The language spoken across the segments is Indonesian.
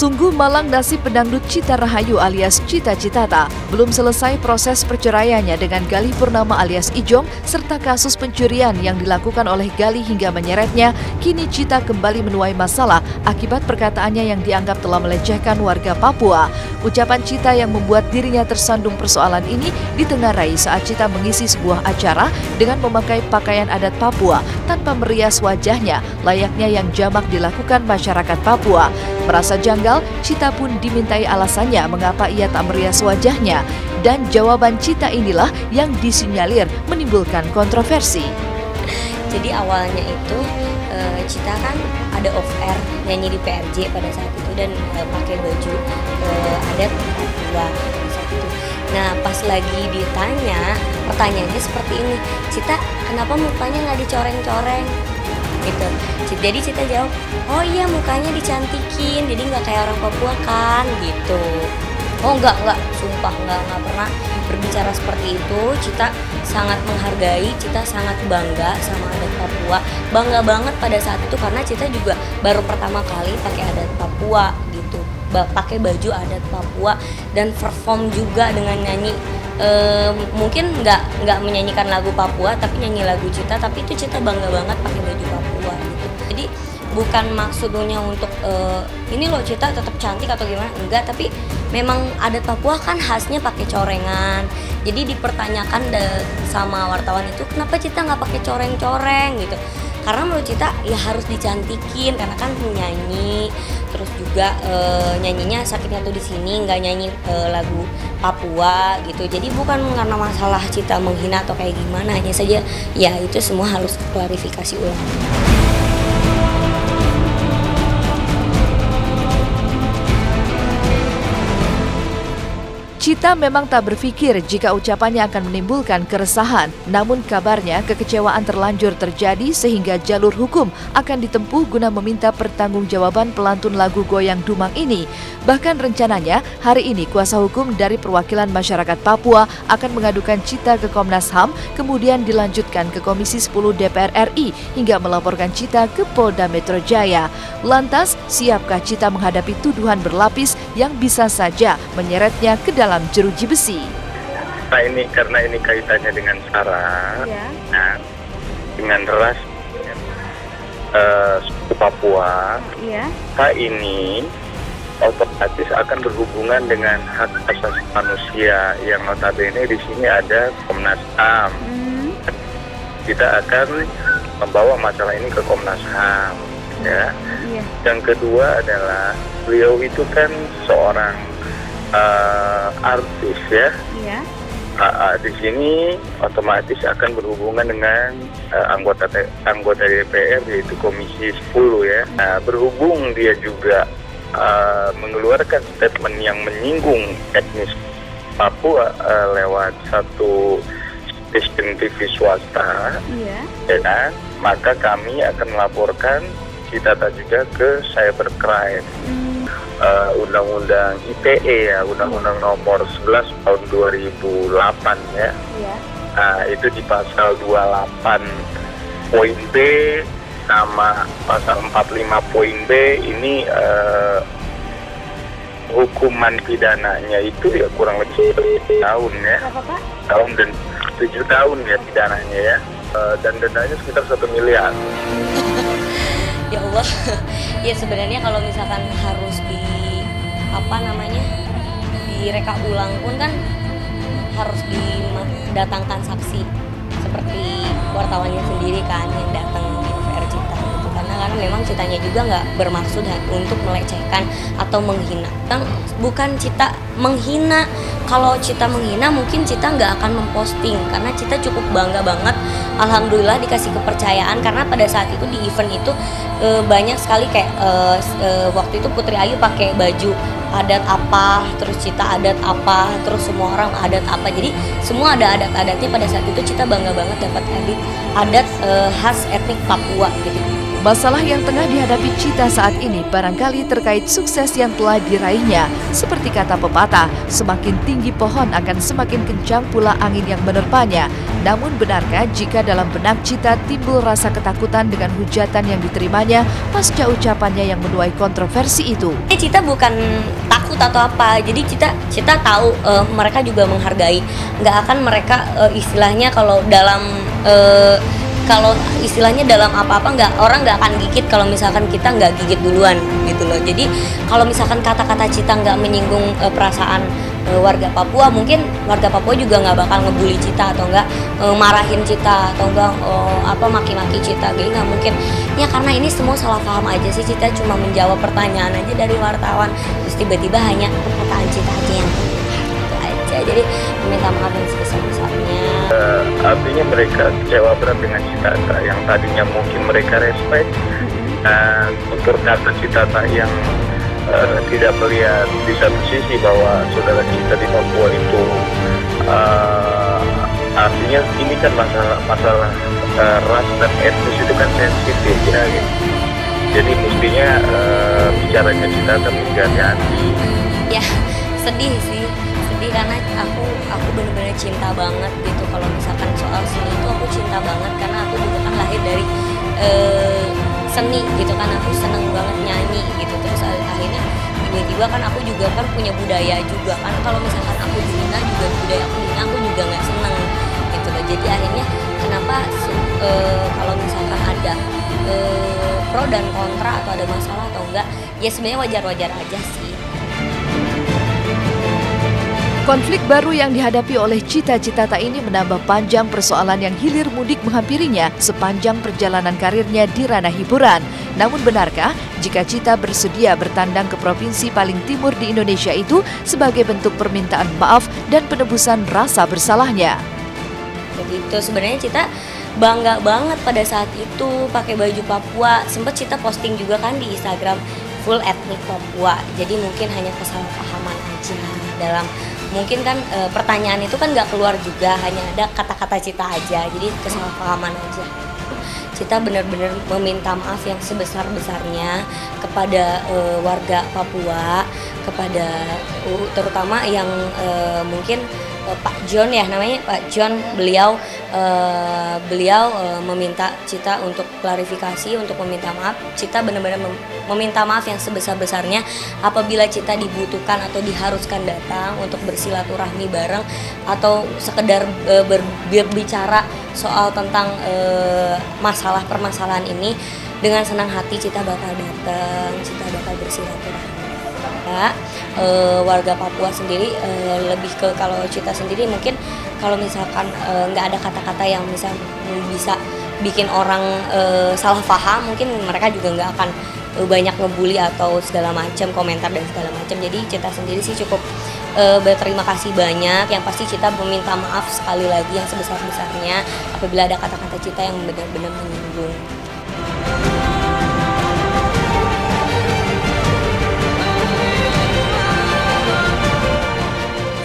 Sungguh malang nasib pedangdut Cita Rahayu alias Cita Citata. Belum selesai proses perceraiannya dengan Galih Purnama alias Ijong, serta kasus pencurian yang dilakukan oleh Galih hingga menyeretnya, kini Cita kembali menuai masalah akibat perkataannya yang dianggap telah melecehkan warga Papua. Ucapan Cita yang membuat dirinya tersandung persoalan ini ditengarai saat Cita mengisi sebuah acara dengan memakai pakaian adat Papua tanpa merias wajahnya, layaknya yang jamak dilakukan masyarakat Papua. Merasa janggal, Cita pun dimintai alasannya mengapa ia tak merias wajahnya. Dan jawaban Cita inilah yang disinyalir menimbulkan kontroversi. Jadi awalnya itu Cita kan ada off air nyanyi di PRJ pada saat itu dan pakai baju adat Papua saat itu. Nah pas lagi ditanya, pertanyaannya seperti ini, Cita kenapa mukanya nggak dicoreng-coreng? Gitu. Jadi Cita jawab, oh iya mukanya dicantikin, jadi nggak kayak orang Papua kan, gitu. Oh enggak, sumpah enggak pernah berbicara seperti itu. Cita sangat menghargai, Cita sangat bangga sama adat Papua, bangga banget pada saat itu karena Cita juga baru pertama kali pakai adat Papua gitu, pakai baju adat Papua dan perform juga dengan nyanyi. Mungkin nggak menyanyikan lagu Papua tapi nyanyi lagu Cita, tapi itu Cita bangga banget pakai baju Papua gitu. Jadi bukan maksudnya untuk ini loh Cita tetap cantik atau gimana, enggak, tapi memang adat Papua kan khasnya pakai corengan. Jadi dipertanyakan sama wartawan itu kenapa Cita nggak pakai coreng-coreng gitu. Karena menurut Cita ya harus dicantikin karena kan penyanyi, terus juga nyanyinya sakitnya tuh di sini, nggak nyanyi lagu Papua gitu. Jadi bukan karena masalah Cita menghina atau kayak gimana, hanya saja ya itu semua harus klarifikasi ulang. Cita memang tak berpikir jika ucapannya akan menimbulkan keresahan. Namun kabarnya kekecewaan terlanjur terjadi sehingga jalur hukum akan ditempuh guna meminta pertanggungjawaban pelantun lagu Goyang Dumang ini. Bahkan rencananya hari ini kuasa hukum dari perwakilan masyarakat Papua akan mengadukan Cita ke Komnas HAM, kemudian dilanjutkan ke Komisi 10 DPR RI hingga melaporkan Cita ke Polda Metro Jaya. Lantas, siapkah Cita menghadapi tuduhan berlapis yang bisa saja menyeretnya ke dalam jeruji besi? Nah ini karena ini kaitannya dengan SARA, ya. Nah, dengan ras suku Papua, ya. Ini otomatis akan berhubungan dengan hak asasi manusia yang notabene di sini ada Komnas HAM. Kita akan membawa masalah ini ke Komnas HAM, ya. Yang kedua adalah beliau itu kan seorang artis ya. Di sini otomatis akan berhubungan dengan anggota DPR yaitu Komisi 10 ya. Nah, berhubung dia juga mengeluarkan statement yang menyinggung etnis Papua lewat satu stasiun TV swasta, ya kan? Maka kami akan melaporkan Cita juga ke cybercrime. Undang-undang ITE ya, Undang-Undang Nomor 11 tahun 2008 ya. Nah, itu di pasal 28 poin B sama pasal 45 poin B ini hukuman pidananya itu ya kurang lebih 7 tahun ya. Tahun dan 7 tahun ya pidananya ya. Dan dendanya sekitar 1 miliar. Ya Allah, ya sebenarnya kalau misalkan harus direka ulang pun kan harus didatangkan saksi seperti wartawannya sendiri kan yang datang di UVR Cita gitu. Karena memang Citanya juga nggak bermaksud untuk melecehkan atau menghina. Bukan Cita menghina. Kalau Cita menghina mungkin Cita nggak akan memposting karena Cita cukup bangga banget. Alhamdulillah dikasih kepercayaan karena pada saat itu di event itu banyak sekali kayak waktu itu Putri Ayu pakai baju adat apa, terus Cita adat apa, terus semua orang adat apa. Jadi semua ada adat-adatnya. Pada saat itu Cita bangga banget dapat adat khas etnik Papua gitu. Masalah yang tengah dihadapi Cita saat ini barangkali terkait sukses yang telah diraihnya. Seperti kata pepatah, semakin tinggi pohon akan semakin kencang pula angin yang menerpanya. Namun benarkah jika dalam benak Cita timbul rasa ketakutan dengan hujatan yang diterimanya pasca ucapannya yang menuai kontroversi itu? Cita bukan takut atau apa, jadi Cita tahu mereka juga menghargai. Nggak akan mereka istilahnya kalau istilahnya dalam apa-apa orang nggak akan gigit kalau misalkan kita nggak gigit duluan gitu loh. Jadi kalau misalkan kata-kata Cita nggak menyinggung perasaan warga Papua, mungkin warga Papua juga nggak bakal ngebully Cita atau nggak marahin Cita atau nggak maki-maki Cita, gitu nggak mungkin. Ya karena ini semua salah paham aja sih. Cita cuma menjawab pertanyaan aja dari wartawan, terus tiba-tiba hanya perkataan Cita aja yang itu aja. Jadi meminta maaf yang sebesar-besarnya. Artinya mereka kecewa berat dengan Citata yang tadinya mungkin mereka respect, dan untuk kata Citata yang tidak melihat di satu sisi bahwa saudara kita di Papua itu artinya ini kan masalah ras dan etnis itu kan sensitif ya gitu. Jadi mestinya bicaranya Citata hati. Ya sedih sih, karena aku benar-benar cinta banget gitu. Kalau misalkan soal seni itu aku cinta banget karena aku juga kan lahir dari seni gitu kan. Aku seneng banget nyanyi gitu. Terus akhirnya tiba-tiba kan aku juga kan punya budaya juga kan. Kalau misalkan aku dihina juga budaya aku juga nggak seneng gitu loh. Jadi akhirnya kenapa kalau misalkan ada pro dan kontra atau ada masalah atau enggak, ya sebenarnya wajar-wajar aja sih. Konflik baru yang dihadapi oleh Cita Citata ini menambah panjang persoalan yang hilir mudik menghampirinya sepanjang perjalanan karirnya di ranah hiburan. Namun benarkah jika Cita bersedia bertandang ke provinsi paling timur di Indonesia itu sebagai bentuk permintaan maaf dan penebusan rasa bersalahnya? Begitu, sebenarnya Cita bangga banget pada saat itu pakai baju Papua. Sempet Cita posting juga kan di Instagram full etnik Papua. Jadi mungkin hanya kesalahpahaman aja dalam mungkin kan pertanyaan itu kan nggak keluar juga, hanya ada kata-kata Cita aja, jadi kesalahpahaman aja. Cita benar-benar meminta maaf yang sebesar-besarnya kepada warga Papua, kepada terutama yang mungkin Pak John ya namanya, Pak John, beliau meminta Cita untuk klarifikasi, untuk meminta maaf. Cita benar-benar meminta maaf yang sebesar-besarnya apabila Cita dibutuhkan atau diharuskan datang untuk bersilaturahmi bareng atau sekedar berbicara soal tentang masalah permasalahan ini. Dengan senang hati Cita bakal datang, Cita bakal bersilaturahmi. Warga Papua sendiri lebih ke, kalau Cita sendiri mungkin kalau misalkan nggak ada kata-kata yang bisa bikin orang salah paham, mungkin mereka juga nggak akan banyak ngebully atau segala macam komentar dan segala macam. Jadi Cita sendiri sih cukup berterima kasih banyak. Yang pasti Cita meminta maaf sekali lagi yang sebesar-besarnya apabila ada kata-kata Cita yang benar-benar menyinggung.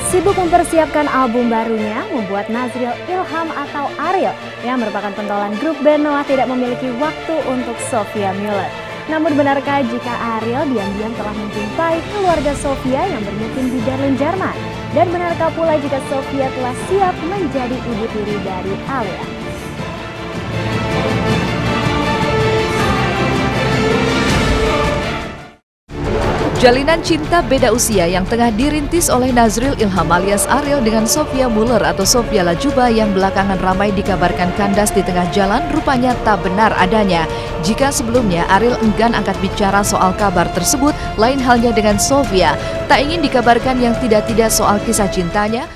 Sibuk mempersiapkan album barunya membuat Nazril Ilham atau Ariel yang merupakan pentolan grup band Noah tidak memiliki waktu untuk Sophia Muller. Namun benarkah jika Ariel diam-diam telah menjumpai keluarga Sophia yang bermukim di Berlin, Jerman? Dan benarkah pula jika Sophia telah siap menjadi ibu tiri dari Alia? Jalinan cinta beda usia yang tengah dirintis oleh Nazril Ilham alias Ariel dengan Sophia Muller atau Sophia Lajuba yang belakangan ramai dikabarkan kandas di tengah jalan rupanya tak benar adanya. Jika sebelumnya Ariel enggan angkat bicara soal kabar tersebut, lain halnya dengan Sophia. Tak ingin dikabarkan yang tidak-tidak soal kisah cintanya,